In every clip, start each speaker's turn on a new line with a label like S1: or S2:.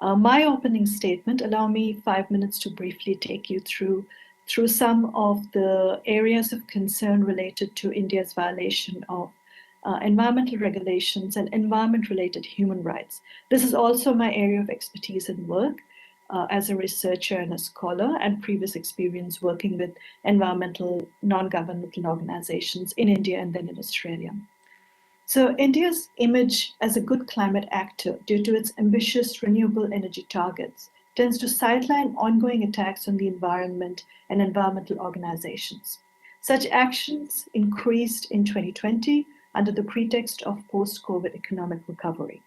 S1: My opening statement, allow me 5 minutes to briefly take you through some of the areas of concern related to India's violation of environmental regulations and environment-related human rights. This is also my area of expertise and work as a researcher and a scholar, and previous experience working with environmental non-governmental organizations in India and then in Australia. So India's image as a good climate actor, due to its ambitious renewable energy targets, tends to sideline ongoing attacks on the environment and environmental organizations. Such actions increased in 2020 under the pretext of post-COVID economic recovery.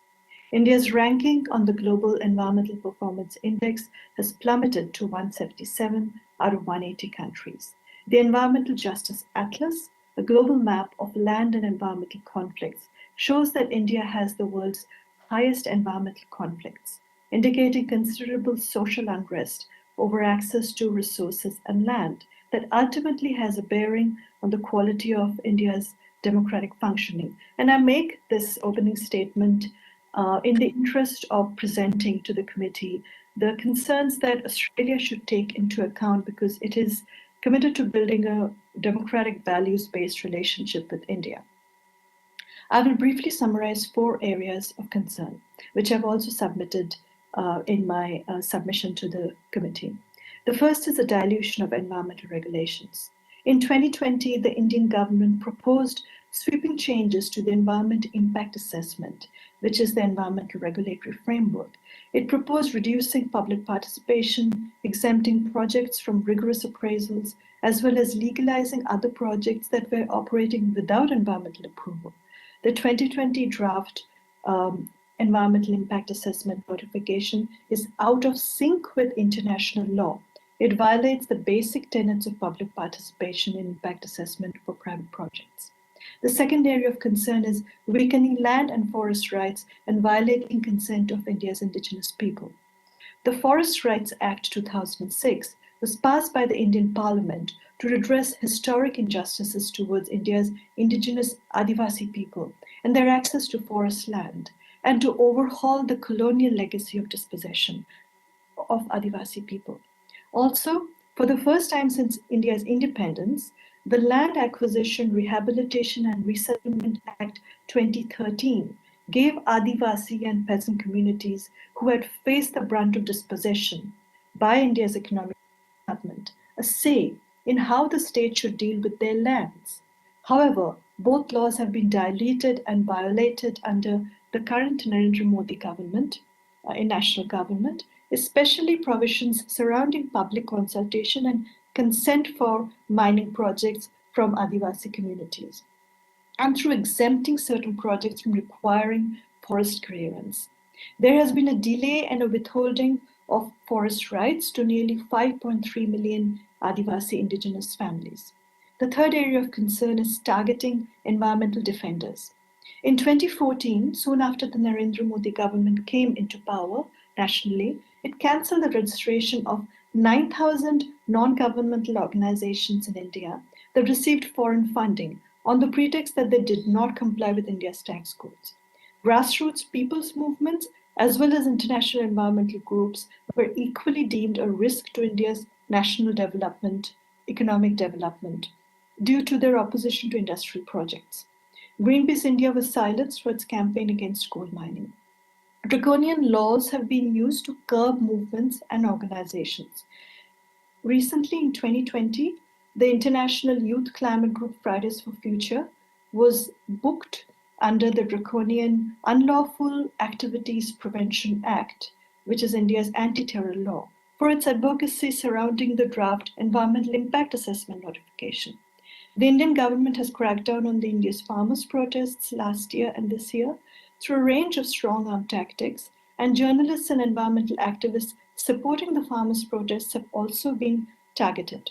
S1: India's ranking on the Global Environmental Performance Index has plummeted to 177 out of 180 countries. The Environmental Justice Atlas, a global map of land and environmental conflicts, shows that India has the world's highest environmental conflicts, indicating considerable social unrest over access to resources and land that ultimately has a bearing on the quality of India's democratic functioning. And I make this opening statement in the interest of presenting to the committee the concerns that Australia should take into account, because it is committed to building a democratic values-based relationship with India. I will briefly summarize 4 areas of concern, which I've also submitted in my submission to the committee. The first is the dilution of environmental regulations. In 2020, the Indian government proposed sweeping changes to the Environment Impact Assessment, which is the environmental regulatory framework. It proposed reducing public participation, exempting projects from rigorous appraisals, as well as legalizing other projects that were operating without environmental approval. The 2020 draft Environmental Impact Assessment notification is out of sync with international law. It violates the basic tenets of public participation in impact assessment for private projects. The second area of concern is weakening land and forest rights and violating consent of India's indigenous people. The Forest Rights Act 2006 was passed by the Indian Parliament to redress historic injustices towards India's indigenous Adivasi people and their access to forest land, and to overhaul the colonial legacy of dispossession of Adivasi people. Also, for the first time since India's independence, the Land Acquisition, Rehabilitation and Resettlement Act 2013 gave Adivasi and peasant communities who had faced the brunt of dispossession by India's economic development a say in how the state should deal with their lands. However, both laws have been diluted and violated under the current Narendra Modi government, in national government, especially provisions surrounding public consultation and consent for mining projects from Adivasi communities, and through exempting certain projects from requiring forest clearance. There has been a delay and a withholding of forest rights to nearly 5.3 million Adivasi indigenous families. The third area of concern is targeting environmental defenders. In 2014, soon after the Narendra Modi government came into power nationally, it cancelled the registration of 9,000 non-governmental organizations in India that received foreign funding on the pretext that they did not comply with India's tax codes. Grassroots people's movements, as well as international environmental groups, were equally deemed a risk to India's national development, economic development, due to their opposition to industrial projects. Greenpeace India was silenced for its campaign against coal mining. Draconian laws have been used to curb movements and organizations. Recently, in 2020, the International Youth Climate Group Fridays for Future was booked under the draconian Unlawful Activities Prevention Act, which is India's anti-terror law, for its advocacy surrounding the draft Environmental Impact Assessment notification. The Indian government has cracked down on the India's farmers' protests last year and this year through a range of strong-arm tactics, and journalists and environmental activists supporting the farmers' protests have also been targeted.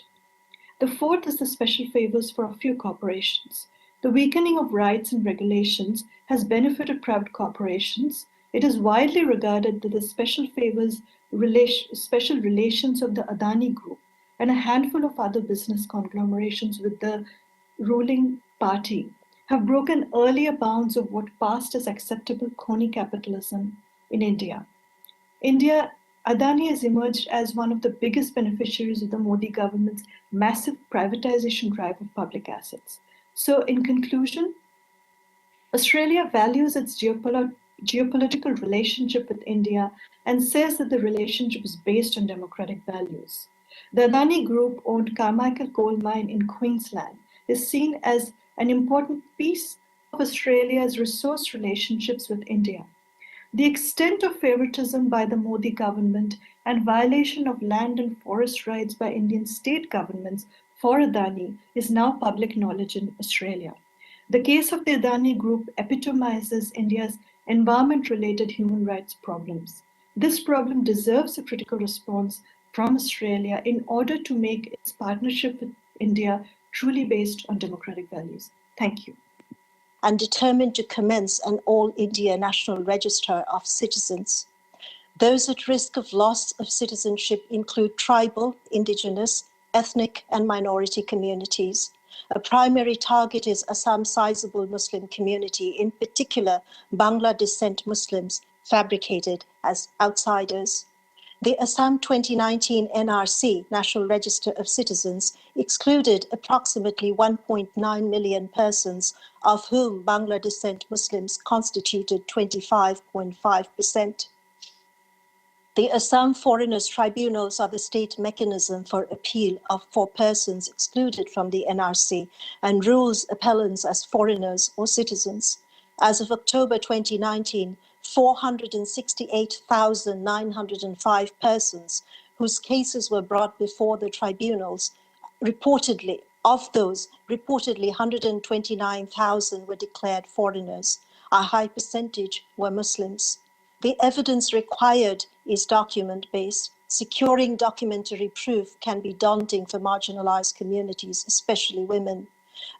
S1: The fourth is the special favors for a few corporations. The weakening of rights and regulations has benefited private corporations. It is widely regarded that the special favors, special relations of the Adani Group and a handful of other business conglomerations with the ruling party have broken earlier bounds of what passed as acceptable crony capitalism in India. Adani has emerged as one of the biggest beneficiaries of the Modi government's massive privatization drive of public assets. So, in conclusion, Australia values its geopolitical relationship with India and says that the relationship is based on democratic values. The Adani Group owned Carmichael coal mine in Queensland is seen as an important piece of Australia's resource relationships with India. The extent of favoritism by the Modi government and violation of land and forest rights by Indian state governments for Adani is now public knowledge in Australia. The case of the Adani Group epitomizes India's environment-related human rights problems. This problem deserves a critical response from Australia in order to make its partnership with India truly based on democratic values. Thank you.
S2: And determined to commence an all-India National Register of Citizens. Those at risk of loss of citizenship include tribal, indigenous, ethnic, and minority communities. A primary target is Assam's sizable Muslim community, in particular Bangla descent Muslims, fabricated as outsiders. The Assam 2019 NRC, National Register of Citizens, excluded approximately 1.9 million persons, of whom Bangla descent Muslims constituted 25.5%. The Assam Foreigners Tribunals are the state mechanism for appeal for persons excluded from the NRC and rules appellants as foreigners or citizens. As of October 2019, 468,905 persons whose cases were brought before the tribunals, of those, reportedly 129,000 were declared foreigners. A high percentage were Muslims. The evidence required is document-based. Securing documentary proof can be daunting for marginalized communities, especially women.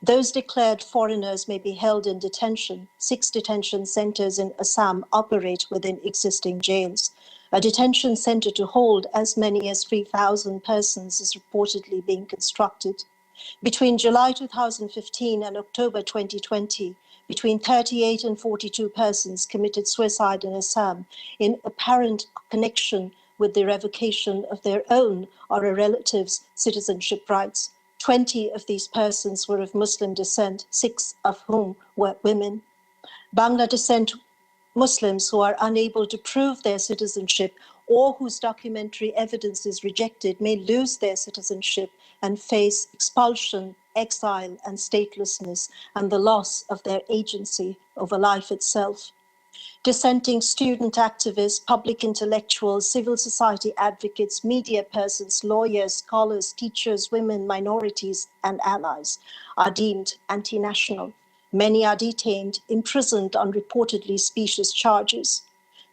S2: Those declared foreigners may be held in detention. 6 detention centers in Assam operate within existing jails. A detention center to hold as many as 3,000 persons is reportedly being constructed. Between July 2015 and October 2020, between 38 and 42 persons committed suicide in Assam in apparent connection with the revocation of their own or a relative's citizenship rights. 20 of these persons were of Muslim descent, 6 of whom were women. Bangla descent Muslims who are unable to prove their citizenship or whose documentary evidence is rejected may lose their citizenship and face expulsion, exile, and statelessness, and the loss of their agency over life itself. Dissenting student activists, public intellectuals, civil society advocates, media persons, lawyers, scholars, teachers, women, minorities, and allies are deemed anti-national. Many are detained, imprisoned on reportedly specious charges.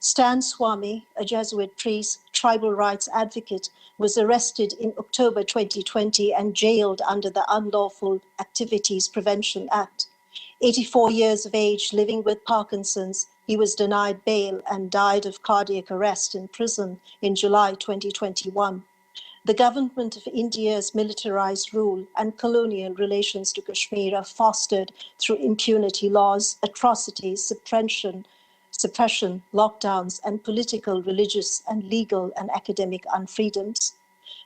S2: Stan Swami, a Jesuit priest, tribal rights advocate, was arrested in October 2020 and jailed under the Unlawful Activities Prevention Act. 84 years of age, living with Parkinson's, he was denied bail and died of cardiac arrest in prison in July 2021. The government of India's militarized rule and colonial relations to Kashmir are fostered through impunity laws, atrocities, suppression, lockdowns, and political, religious, and legal and academic unfreedoms.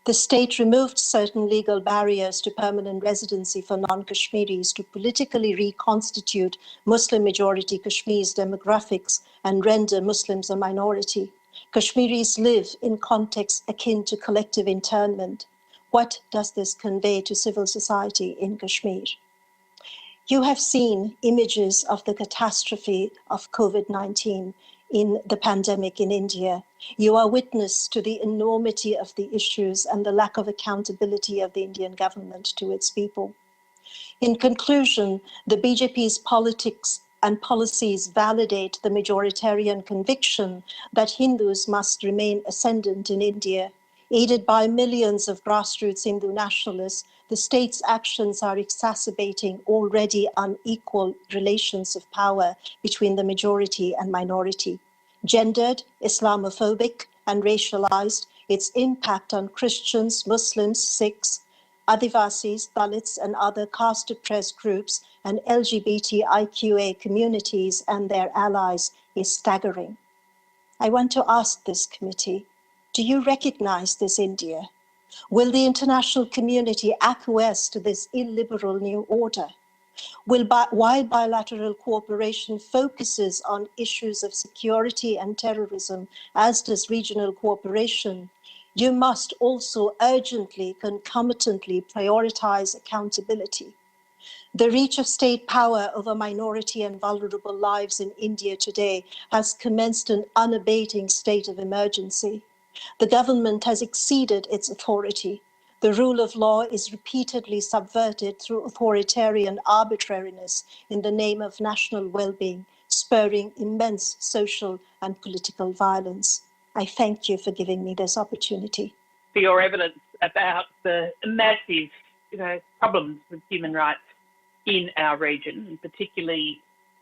S2: The state removed certain legal barriers to permanent residency for non-Kashmiris to politically reconstitute Muslim-majority Kashmir's demographics and render Muslims a minority. Kashmiris live in contexts akin to collective internment. What does this convey to civil society in Kashmir? You have seen images of the catastrophe of COVID-19 in the pandemic in India. You are witness to the enormity of the issues and the lack of accountability of the Indian government to its people. In conclusion, the BJP's politics and policies validate the majoritarian conviction that Hindus must remain ascendant in India. Aided by millions of grassroots Hindu nationalists, the state's actions are exacerbating already unequal relations of power between the majority and minority. Gendered, Islamophobic, and racialized, its impact on Christians, Muslims, Sikhs, Adivasis, Dalits, and other caste-oppressed groups and LGBTIQA communities and their allies is staggering. I want to ask this committee, do you recognize this India? Will the international community acquiesce to this illiberal new order? While bilateral cooperation focuses on issues of security and terrorism, as does regional cooperation, you must also urgently, concomitantly prioritize accountability. The reach of state power over minority and vulnerable lives in India today has commenced an unabating state of emergency. The government has exceeded its authority. The rule of law is repeatedly subverted through authoritarian arbitrariness in the name of national well-being, spurring immense social and political violence. I thank you for giving me this opportunity.
S3: For your evidence about the massive, problems with human rights in our region, and particularly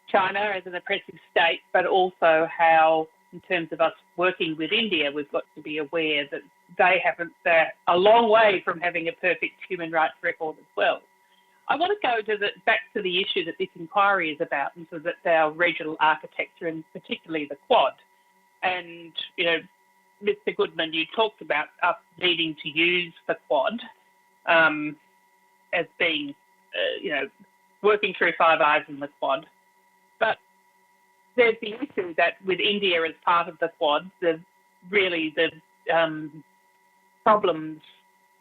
S3: China as an oppressive state, but also how, in terms of us working with India, we've got to be aware that they're a long way from having a perfect human rights record as well. I want to go back to the issue that this inquiry is about, and so that's our regional architecture, and particularly the Quad. And, Mr. Goodman, you talked about us needing to use the Quad as being, working through Five Eyes in the Quad. But there's the issue that with India as part of the Quad, the problems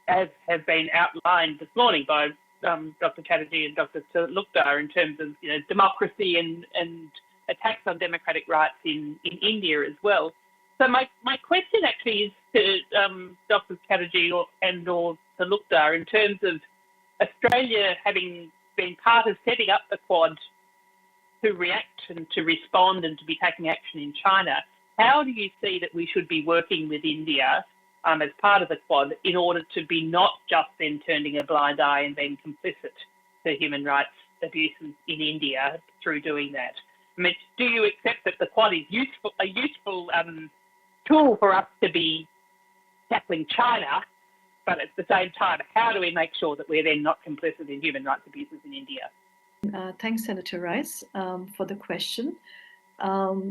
S3: as have been outlined this morning by Dr. Chatterjee and Dr. Talukdar in terms of democracy and attacks on democratic rights in India as well. So my question actually is to Dr. Chatterjee or Talukdar in terms of Australia having been part of setting up the Quad to react and to respond and to be taking action in China. How do you see that we should be working with India as part of the Quad in order to be not just then turning a blind eye and being complicit to human rights abuses in India through doing that? I mean, do you accept that the Quad is a useful tool for us to be tackling China, but at the same time, how do we make sure that we're then not complicit in human rights abuses in India?
S1: Thanks, Senator Rice, for the question.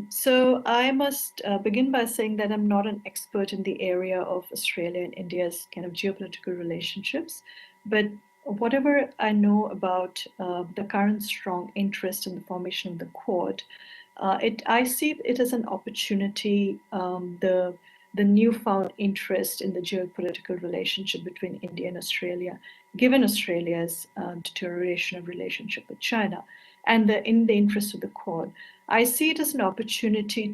S1: So I must begin by saying that I'm not an expert in the area of Australia and India's kind of geopolitical relationships, but whatever I know about the current strong interest in the formation of the Quad, I see it as an opportunity, the newfound interest in the geopolitical relationship between India and Australia, given Australia's deterioration of relationship with China, and in the interest of the Quad. I see it as an opportunity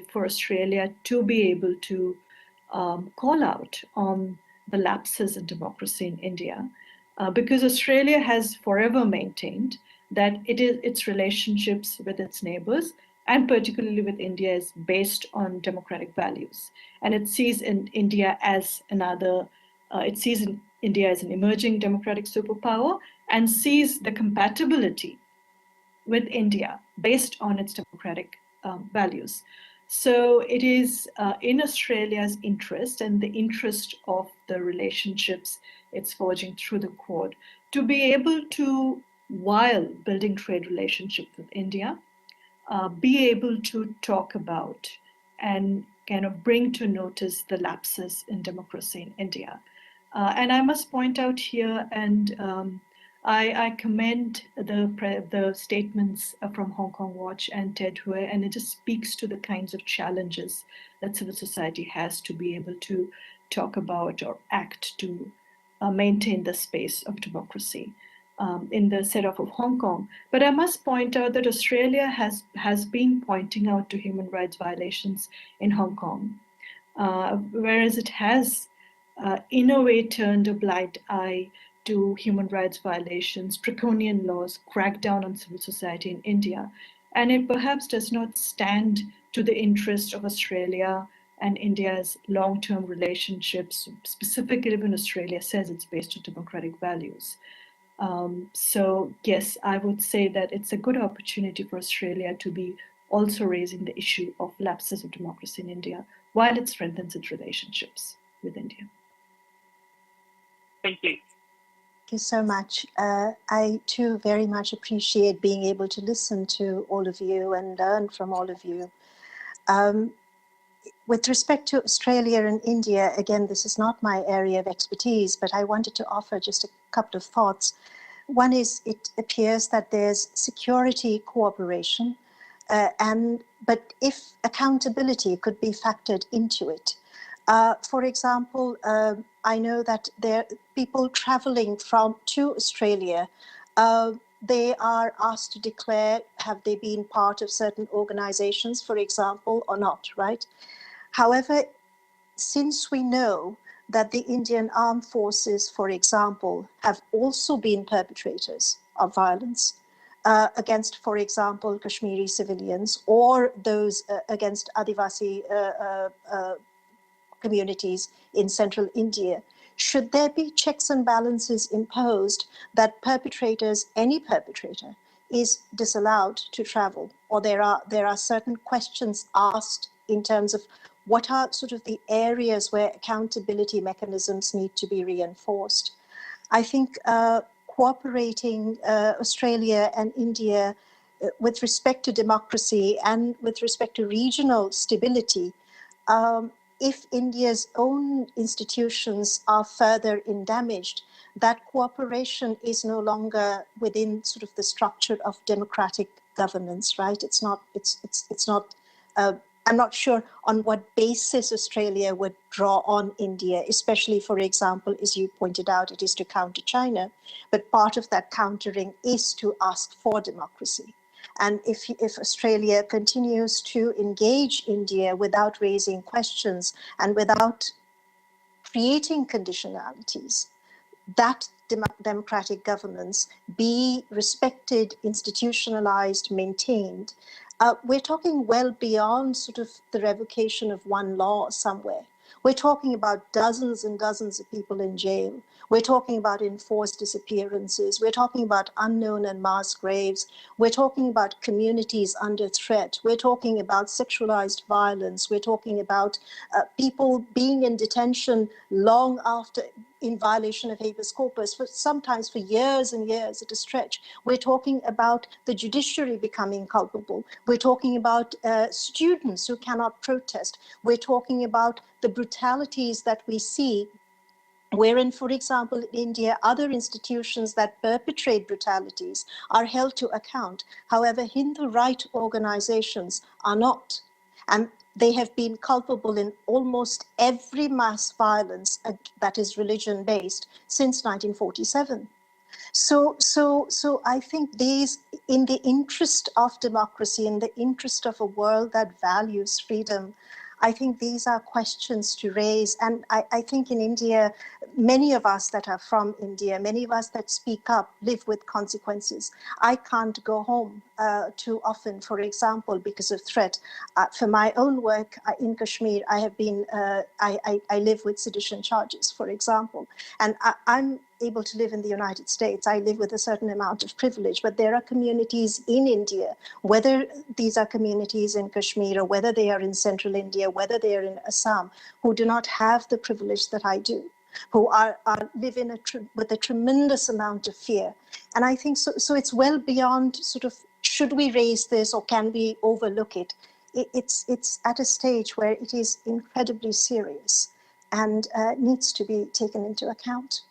S1: for Australia to be able to call out on the lapses in democracy in India, because Australia has forever maintained that its relationships with its neighbors, and particularly with India, is based on democratic values. And it sees India as an emerging democratic superpower, and sees the compatibility with India based on its democratic values. So it is in Australia's interest and the interest of the relationships it's forging through the Quad to be able to, while building trade relationships with India, be able to talk about and kind of bring to notice the lapses in democracy in India. And I must point out here, and I commend the statements from Hong Kong Watch and Ted Hui, and it just speaks to the kinds of challenges that civil society has to be able to talk about or act to maintain the space of democracy in the setup of Hong Kong. But I must point out that Australia has been pointing out to human rights violations in Hong Kong, whereas it has in a way turned a blind eye to human rights violations, draconian laws, crackdown on civil society in India. And it perhaps does not stand to the interest of Australia and India's long-term relationships, specifically when Australia says it's based on democratic values. So yes, I would say that it's a good opportunity for Australia to be also raising the issue of lapses of democracy in India while it strengthens its relationships with India.
S3: Thank you.
S2: Thank you so much. I too very much appreciate being able to listen to all of you and learn from all of you. with respect to Australia and India, again, this is not my area of expertise, but I wanted to offer just a couple of thoughts. One is, it appears that there's security cooperation, but if accountability could be factored into it. For example, I know that there are people traveling to Australia, they are asked to declare, have they been part of certain organizations, for example, or not, right? However, since we know that the Indian armed forces, for example, have also been perpetrators of violence against, for example, Kashmiri civilians, or those against Adivasi communities in central India, should there be checks and balances imposed that perpetrators, any perpetrator, is disallowed to travel, or there are certain questions asked in terms of what are sort of the areas where accountability mechanisms need to be reinforced. I think cooperating Australia and India with respect to democracy and with respect to regional stability, if India's own institutions are further damaged, that cooperation is no longer within sort of the structure of democratic governance, right? It's not. I'm not sure on what basis Australia would draw on India, especially, for example, as you pointed out, it is to counter China, but part of that countering is to ask for democracy. And if Australia continues to engage India without raising questions and without creating conditionalities, that democratic governance be respected, institutionalized, maintained, we're talking well beyond sort of the revocation of one law somewhere. We're talking about dozens and dozens of people in jail. We're talking about enforced disappearances. We're talking about unknown and mass graves. We're talking about communities under threat. We're talking about sexualized violence. We're talking about people being in detention long after, in violation of habeas corpus, sometimes for years and years at a stretch. We're talking about the judiciary becoming culpable. We're talking about students who cannot protest. We're talking about the brutalities that we see, wherein, for example, in India, other institutions that perpetrate brutalities are held to account. However, Hindu right organizations are not. And they have been culpable in almost every mass violence that is religion-based since 1947. So I think these, in the interest of democracy, in the interest of a world that values freedom, I think these are questions to raise. And I think in India, many of us that are from India, many of us that speak up, live with consequences. I can't go home too often, for example, because of threat. For my own work in Kashmir, I have been, I live with sedition charges, for example. And I'm able to live in the United States. I live with a certain amount of privilege, but there are communities in India, whether these are communities in Kashmir or whether they are in central India, whether they are in Assam, who do not have the privilege that I do, who live in with a tremendous amount of fear. And I think so it's well beyond sort of, should we raise this or can we overlook it? It's at a stage where it is incredibly serious and needs to be taken into account.